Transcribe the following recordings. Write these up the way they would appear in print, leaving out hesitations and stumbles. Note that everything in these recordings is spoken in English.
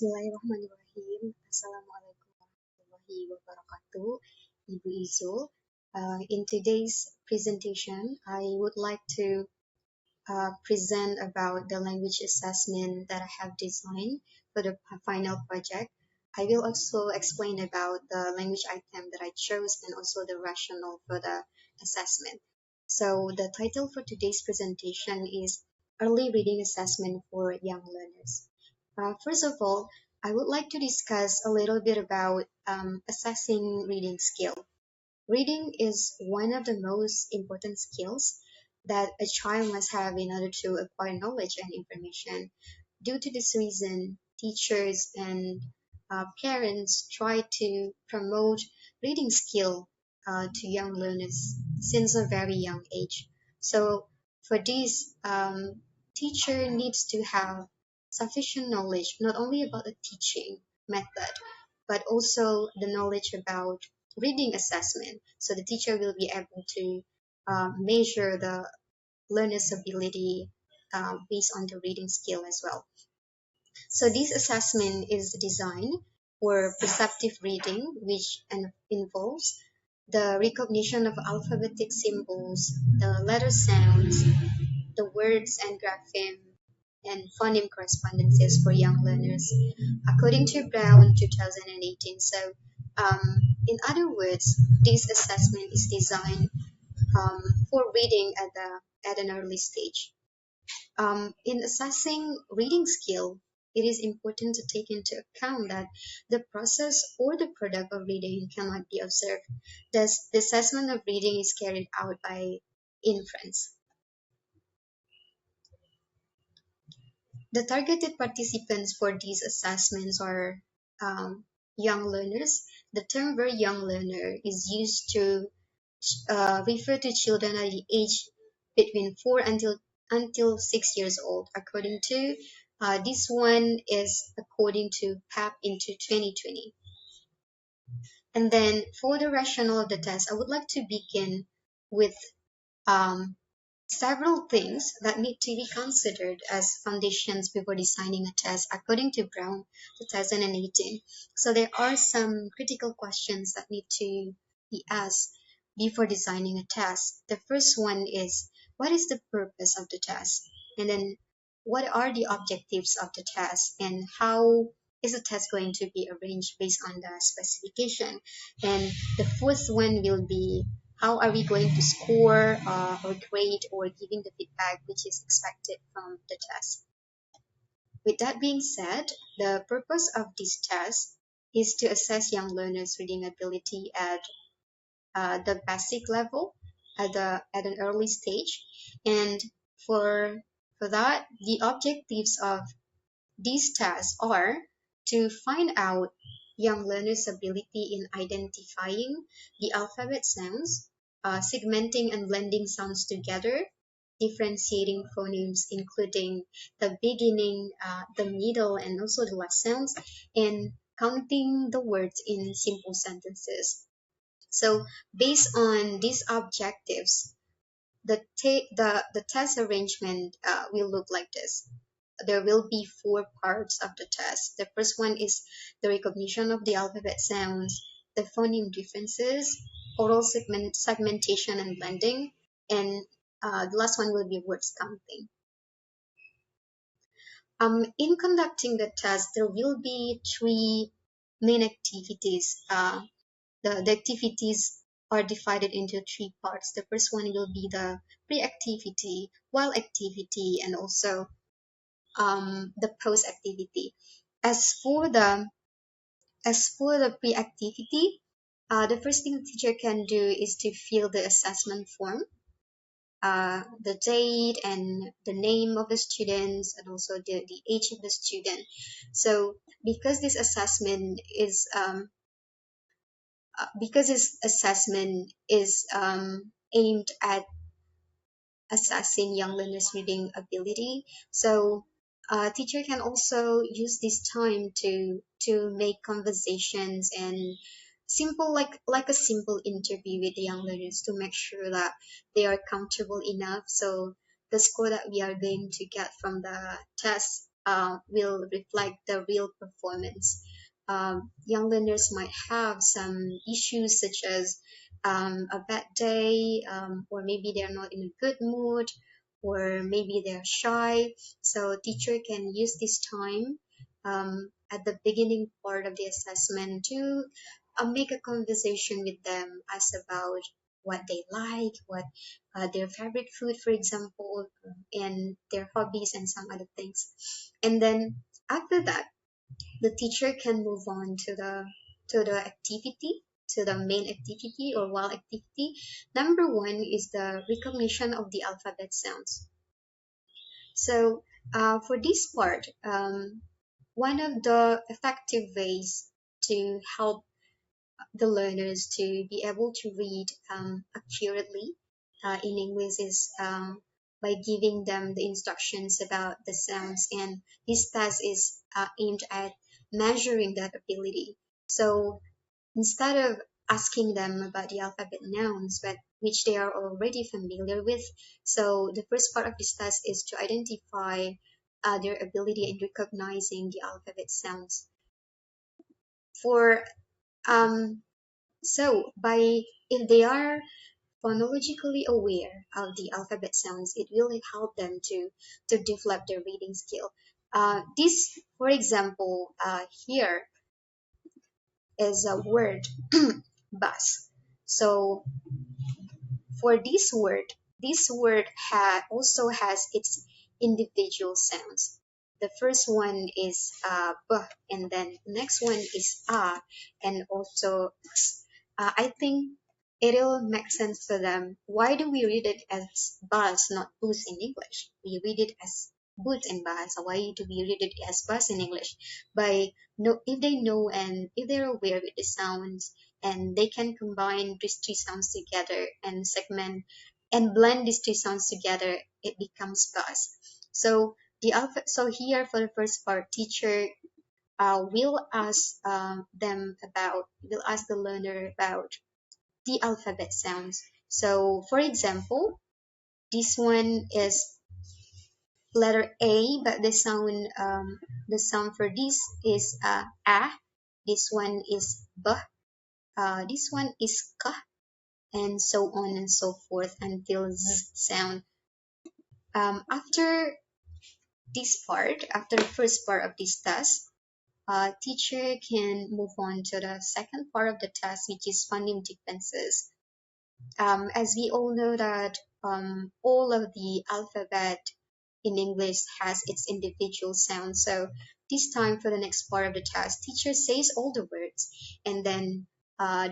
Bismillahirrahmanirrahim. Assalamualaikum warahmatullahi wabarakatuh. Ibu Izul. In today's presentation, I would like to present about the language assessment that I have designed for the final project. I will also explain about the language item that I chose and also the rationale for the assessment. So the title for today's presentation is Early Reading Assessment for Young Learners. First of all, I would like to discuss a little bit about assessing reading skill. Reading is one of the most important skills that a child must have in order to acquire knowledge and information. Due to this reason, teachers and parents try to promote reading skill to young learners since a very young age. So for this, teacher needs to have sufficient knowledge not only about the teaching method, but also the knowledge about reading assessment. So the teacher will be able to measure the learner's ability based on the reading skill as well. So this assessment is designed for perceptive reading, which involves the recognition of alphabetic symbols, the letter sounds, the words and grapheme, and phoneme correspondences for young learners, according to Brown 2018. So, in other words, this assessment is designed for reading at an early stage. In assessing reading skill, it is important to take into account that the process or the product of reading cannot be observed. Thus, the assessment of reading is carried out by inference. The targeted participants for these assessments are young learners. The term very young learner is used to refer to children at the age between 4 until 6 years old. According to this one is according to PAP into 2020. And then for the rationale of the test, I would like to begin with um, several things that need to be considered as foundations before designing a test, according to Brown 2018. So there are some critical questions that need to be asked before designing a test. The first one is, what is the purpose of the test? And then, what are the objectives of the test? And how is the test going to be arranged based on the specification? And the fourth one will be, how are we going to score or grade or giving the feedback which is expected from the test. With that being said, the purpose of this test is to assess young learners' reading ability at the basic level at an early stage. And for that, the objectives of these tests are to find out young learners' ability in identifying the alphabet sounds, segmenting and blending sounds together, differentiating phonemes, including the beginning, the middle, and also the last sounds, and counting the words in simple sentences. So, based on these objectives, the test arrangement will look like this. There will be four parts of the test. The first one is the recognition of the alphabet sounds, the phoneme differences, oral segmentation and blending, and the last one will be words counting. In conducting the test, there will be three main activities. The activities are divided into three parts. The first one will be the pre-activity, while activity, and also the post activity. As for the pre-activity, the first thing the teacher can do is to fill the assessment form, the date and the name of the students, and also the age of the student. So because this assessment is aimed at assessing young learners' reading ability. So teacher can also use this time to make conversations and simple like a simple interview with the young learners to make sure that they are comfortable enough. So the score that we are going to get from the test will reflect the real performance. Young learners might have some issues such as a bad day, or maybe they're not in a good mood, or maybe they're shy. So teacher can use this time at the beginning part of the assessment to make a conversation with them, ask about what they like, what their favorite food, for example, and their hobbies and some other things. And then after that, the teacher can move on to the activity, to the main activity or while activity. Number one is the recognition of the alphabet sounds. So for this part, one of the effective ways to help the learners to be able to read accurately in English is by giving them the instructions about the sounds, and this task is aimed at measuring that ability. So instead of asking them about the alphabet nouns, but which they are already familiar with, so the first part of this task is to identify their ability in recognizing the alphabet sounds. For so, by if they are phonologically aware of the alphabet sounds, it will help them to develop their reading skill. This, for example, here is a word bus. So for this word also has its individual sounds. The first one is b, and then the next one is a, and also s. I think it'll make sense for them. Why do we read it as bus, not bus in English? We read it as boots and bus. Why do we read it as bus in English? By know if they know and if they're aware with the sounds, and they can combine these three sounds together and segment and blend these three sounds together, it becomes buzz. So so here for the first part, teacher will ask the learner about the alphabet sounds. So for example, this one is letter A, but the sound for this is a. This one is b. This one is k, and so on and so forth until z sound. After this part, after the first part of this task, teacher can move on to the second part of the task, which is phoneme differences. As we all know that all of the alphabet in English has its individual sounds. So this time for the next part of the task, teacher says all the words, and then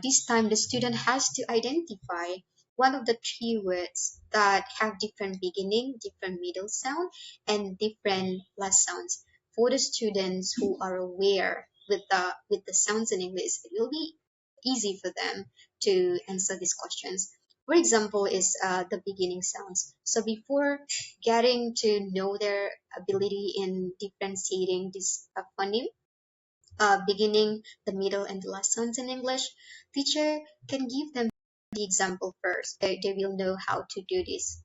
this time the student has to identify one of the three words that have different beginning, different middle sound, and different last sounds. For the students who are aware with the sounds in English, it will be easy for them to answer these questions. For example, is the beginning sounds. So before getting to know their ability in differentiating this phoneme, beginning, the middle, and the last sounds in English, teacher can give them the example first. They will know how to do this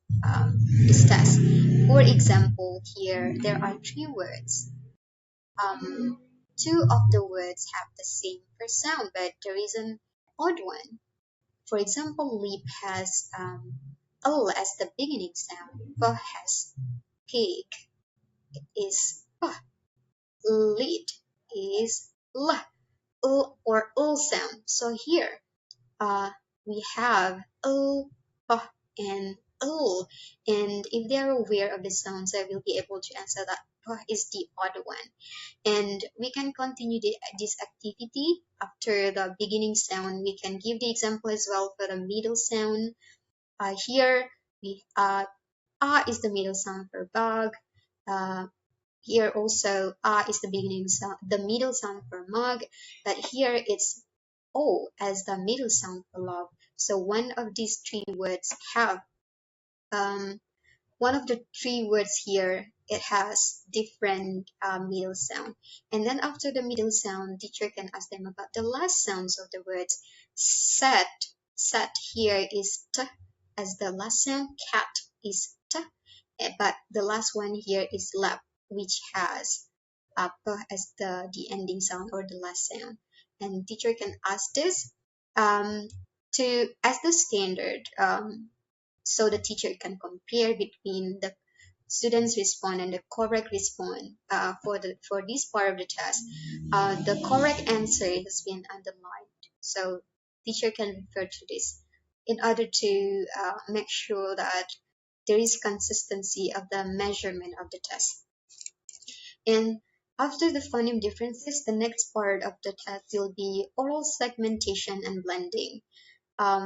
test. For example, here there are three words. Two of the words have the same first sound, but there is an odd one. For example, leap has L as the beginning sound. P has pig. It is P. Lead is L or L sound. So here we have L, P, and L. And if they are aware of the sounds, I will be able to answer that P is the odd one. And we can continue this activity after the beginning sound. We can give the example as well for the middle sound. Here we is the middle sound for bug. Here also is the beginning sound, the middle sound for mug, but here it's O as the middle sound for love. So one of these three words have um, one of the three words here, it has different middle sound. And then after the middle sound, teacher can ask them about the last sounds of the words. Set here is t as the last sound. Cat is t, but the last one here is lap. which has p as the ending sound or the last sound. And teacher can ask this um, to as the standard, so the teacher can compare between the students respond and the correct response for this part of the test. The correct answer has been underlined, so teacher can refer to this in order to make sure that there is consistency of the measurement of the test. And after the phoneme differences, the next part of the test will be oral segmentation and blending.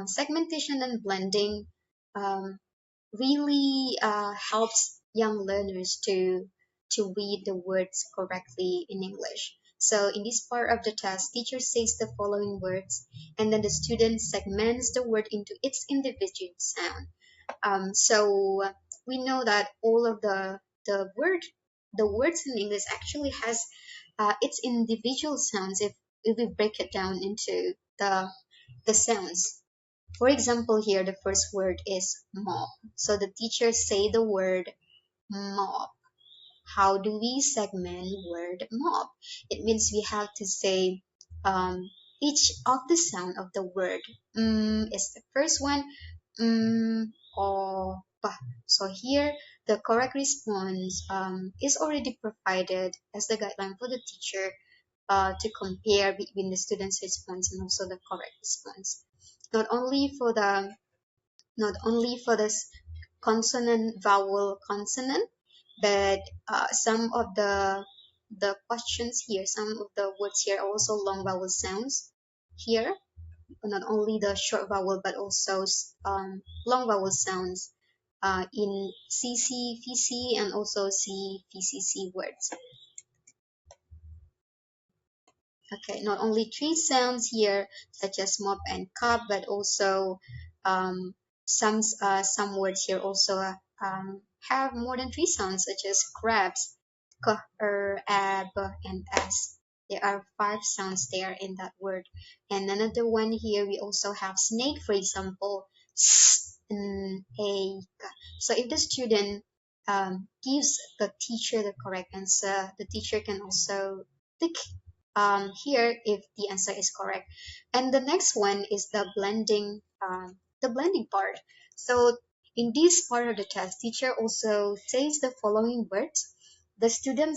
Segmentation and blending um, really helps young learners to read the words correctly in English. So in this part of the test, teacher says the following words, and then the student segments the word into its individual sound. So we know that all of the words in English actually has its individual sounds if we break it down into the sounds. For example, here the first word is mop. So the teacher say the word mop. How do we segment word mop? It means we have to say each of the sound of the word. Is the first one. Or pa. So here the correct response is already provided as the guideline for the teacher to compare between the student's response and also the correct response. Not only for the not only for this consonant vowel consonant, but some of the questions here, some of the words here are also long vowel sounds here, not only the short vowel but also long vowel sounds in CC, VC, and also CVCC words. Okay, not only three sounds here, such as mop and cup, but also some words here also have more than three sounds, such as crabs, k, ab, and s. There are five sounds there in that word. And another one here, we also have snake, for example, s, n, a, k. So if the student gives the teacher the correct answer, the teacher can also tick here if the answer is correct. And the next one is the blending part. So in this part of the test, teacher also says the following words. The student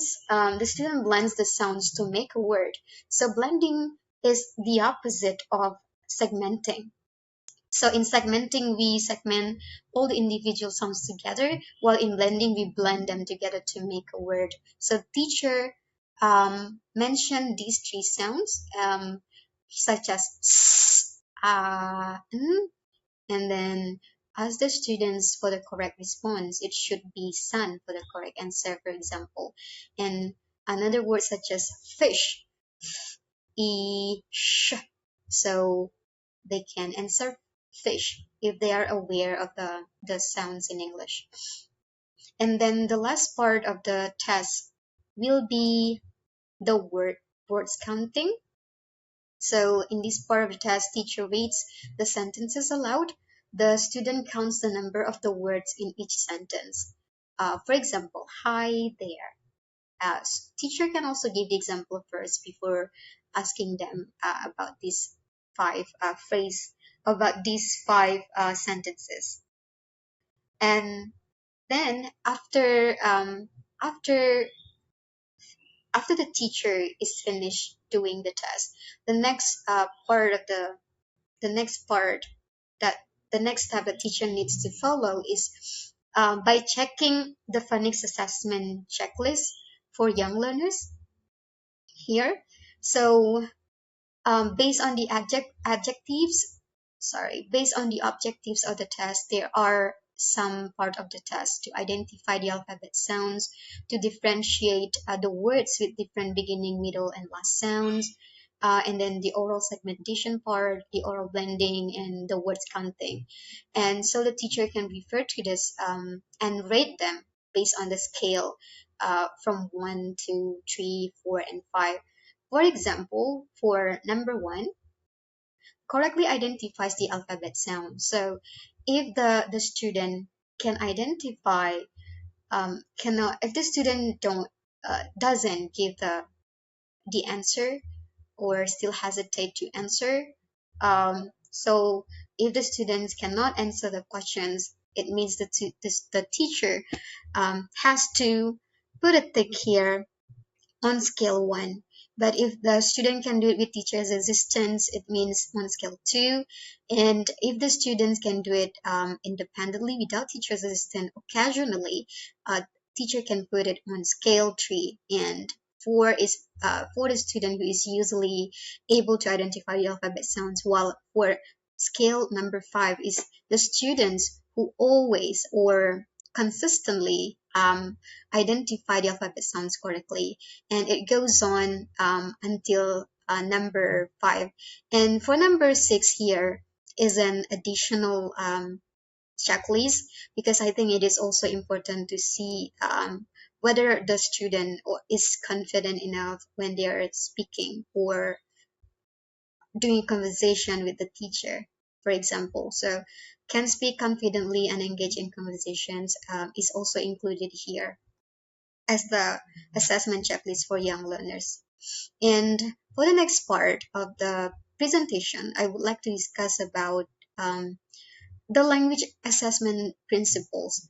blends the sounds to make a word. So blending is the opposite of segmenting. So in segmenting, we segment all the individual sounds together, while in blending, we blend them together to make a word. So teacher mentioned these three sounds, such as s, n, and then ask the students for the correct response. It should be sun for the correct answer, for example. And another word such as fish, sh. So they can answer fish if they are aware of the sounds in English. And then the last part of the test will be the words counting. So in this part of the test, teacher reads the sentences aloud. The student counts the number of the words in each sentence. For example, hi there. Teacher can also give the example first before asking them about these five sentences. And then after after the teacher is finished doing the test, the next part of the next part that the next step the teacher needs to follow is by checking the phonics assessment checklist for young learners here. So based on the based on the objectives of the test, there are some part of the test to identify the alphabet sounds, to differentiate the words with different beginning, middle, and last sounds, and then the oral segmentation part, the oral blending, and the words counting. And so the teacher can refer to this and rate them based on the scale from 1 to 3, 4, and 5. For example, for number 1, correctly identifies the alphabet sound. So if the student can identify, if the student doesn't give the answer or still hesitate to answer. So if the students cannot answer the questions, it means that the teacher has to put a tick here on scale 1. But if the student can do it with teacher's assistance, it means on scale 2. And if the students can do it independently without teacher's assistance, occasionally, teacher can put it on scale 3. And 4 is for the student who is usually able to identify the alphabet sounds, while for scale number 5 is the students who always or consistently identify the alphabet sounds correctly, and it goes on until number 5. And for number 6 here is an additional checklist, because I think it is also important to see whether the student is confident enough when they are speaking or doing conversation with the teacher, for example. So can speak confidently and engage in conversations is also included here as the assessment checklist for young learners. And for the next part of the presentation, I would like to discuss about the language assessment principles.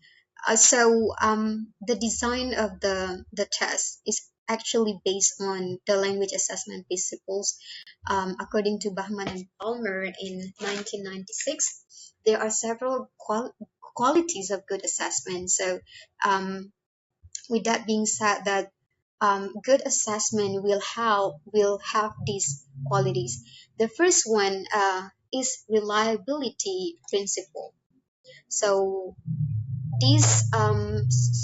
The design of the test is actually based on the language assessment principles. According to Bahman and Palmer in 1996, there are several qualities of good assessment. So um, with that being said, that good assessment will have these qualities. The first one is reliability principle. So these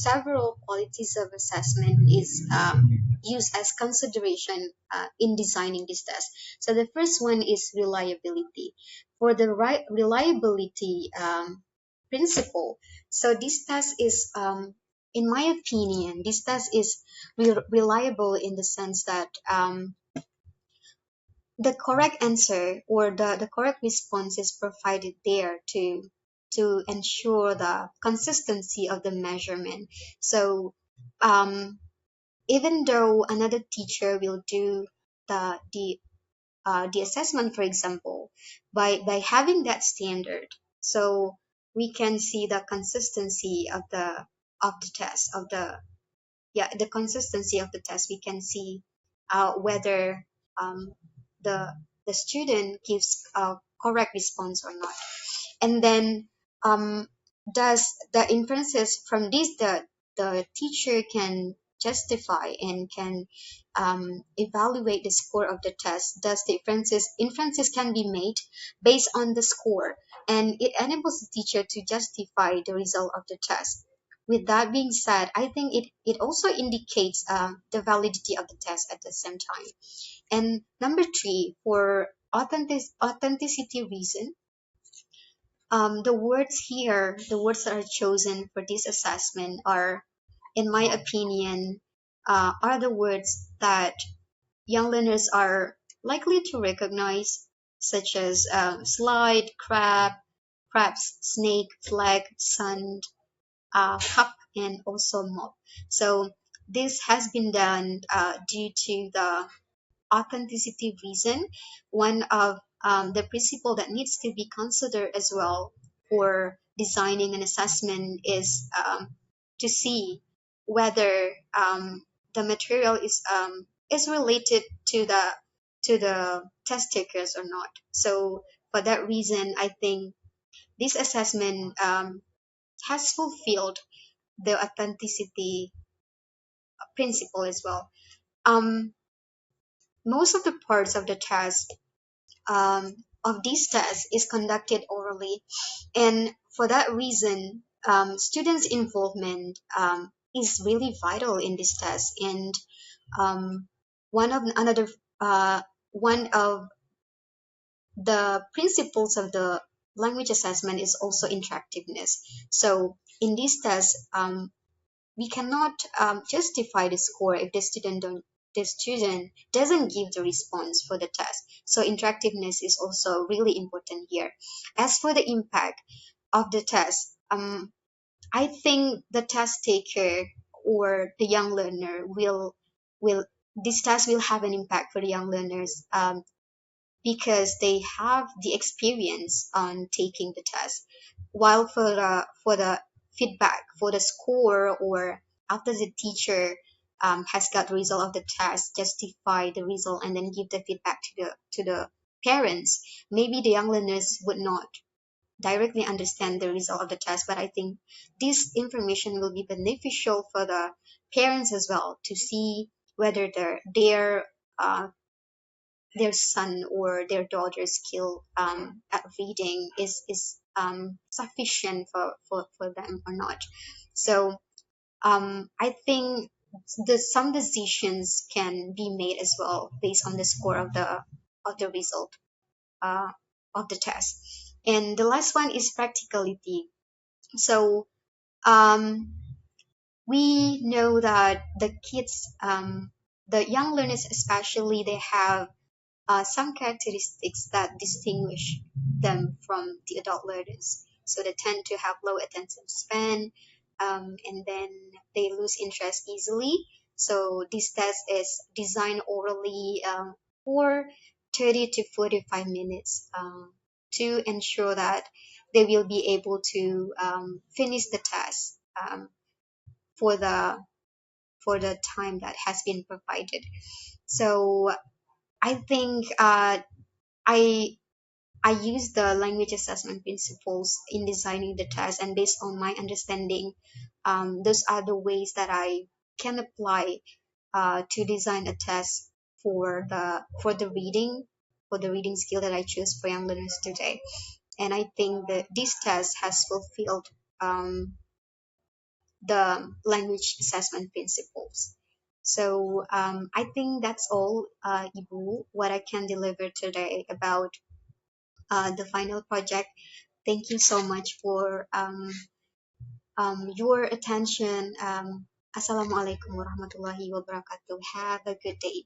several qualities of assessment is used as consideration in designing this test. So the first one is reliability. For the right reliability principle, so this test is, in my opinion, this test is reliable in the sense that the correct answer or the correct response is provided there to ensure the consistency of the measurement. So um, even though another teacher will do the assessment, for example, by having that standard, so we can see the consistency of the test of the yeah the consistency of the test. We can see whether um, the the student gives a correct response or not. And then um, does the inferences from this, the teacher can justify and can evaluate the score of the test. Does the inferences can be made based on the score, and it enables the teacher to justify the result of the test. With that being said, I think it also indicates the validity of the test at the same time. And number 3, for authenticity reason, the words that are chosen for this assessment are, in my opinion, are the words that young learners are likely to recognize, such as slide, crabs, snake, flag, sun, cup, and also mop. So this has been done due to the authenticity reason. One of the principle that needs to be considered as well for designing an assessment is to see whether the material is related to the test takers or not. So for that reason, I think this assessment has fulfilled the authenticity principle as well. Um, Most of the parts of the test of these tests is conducted orally, and for that reason, students' involvement is really vital in this test. And um, one of another one of the principles of the language assessment is also interactiveness. So in this test, we cannot justify the score if the student doesn't give the response for the test. So interactiveness is also really important here. As for the impact of the test, I think the test taker or the young learner will this task will have an impact for the young learners, because they have the experience on taking the test. While for the feedback, for the score, or after the teacher has got the result of the test, justify the result and then give the feedback to the parents. Maybe the young learners would not directly understand the result of the test, but I think this information will be beneficial for the parents as well, to see whether uh, their son or their daughter's skill at reading is sufficient for them or not. So I think some decisions can be made as well based on the score of the result uh, of the test. And the last one is practicality. So um, we know that the kids, the young learners especially, they have some characteristics that distinguish them from the adult learners. So they tend to have low attention span, and then they lose interest easily. So this test is designed orally for 30 to 45 minutes to ensure that they will be able to finish the test for the time that has been provided. So I think I I use the language assessment principles in designing the test, and based on my understanding, those are the ways that I can apply to design a test for the reading skill that I choose for young learners today. And I think that this test has fulfilled the language assessment principles. So I think that's all, Ibu, what I can deliver today about the final project. Thank you so much for your attention. Assalamualaikum warahmatullahi wabarakatuh. Have a good day.